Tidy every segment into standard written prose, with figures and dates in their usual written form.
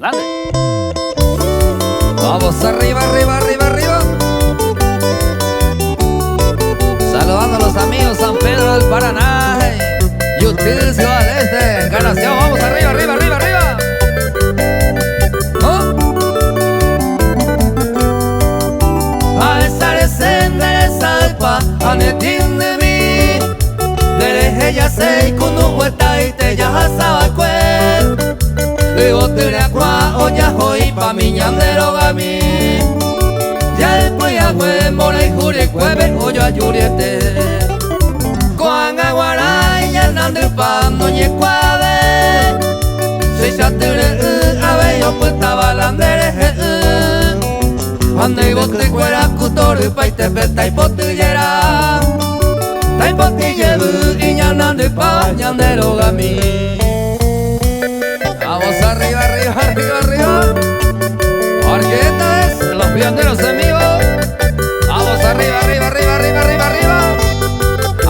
Dale. Vamos arriba, arriba, arriba, arriba. Saludando a los amigos San Pedro del Paraná y ustedes Ciudad del Este, Encarnación. Vamos arriba, arriba, arriba, arriba. ¿Oh? A esa endereza el pa, a netin de mí. Dereje ya sei kunu hueta y te ya hasaba cuen. Digo te le acua o ya hoy pa mi ñandero gami. Ya después ya hue mora y jure cueve o yo ayuriete. Coanga guaray ya nander pa no ñe cuave. Se ya te le ave yo puesta balandere. Ande bote cuera cutor pa y te peta y potillera. Tai potillebu y ya nander pa ñandero gami. Vamos arriba, arriba, arriba, arriba. Porque esta es los pioneros en vivo. Vamos arriba, arriba, arriba, arriba, arriba, arriba.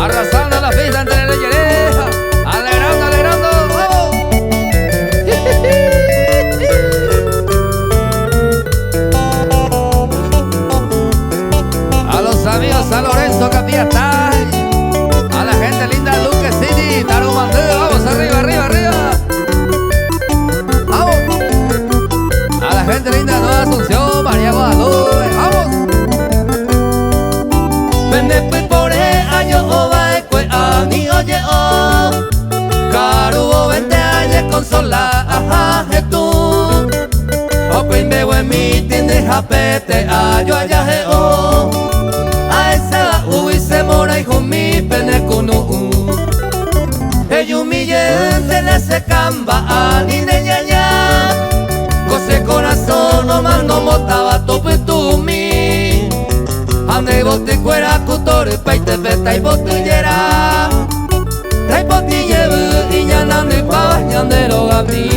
Arrasando la pista entre la llereja. Alegrando, alegrando, vamos. A los amigos San Lorenzo Capiatá. A la gente linda de Luque City, Tarumandú. Vamos arriba, arriba, arriba. Gente linda de Nueva Asunción, María Guadalupe, vamos. Vende por año o va cue ani oye o. Carubo 20 años con sola ajá tú. O primbe buen mitin de japete ayo allá je o. A esa uy se mora y jumi pene kunu. El humillante le se camba ani de ñaña. Cose corazón no más no motaba tope tu mi. Ande bote cuera cutore pa y te peta y botellera. Trae botillebu y ya nande pa ñandero gami.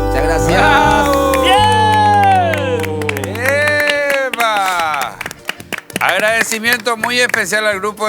Muchas gracias. ¡Eva! Agradecimiento muy especial al grupo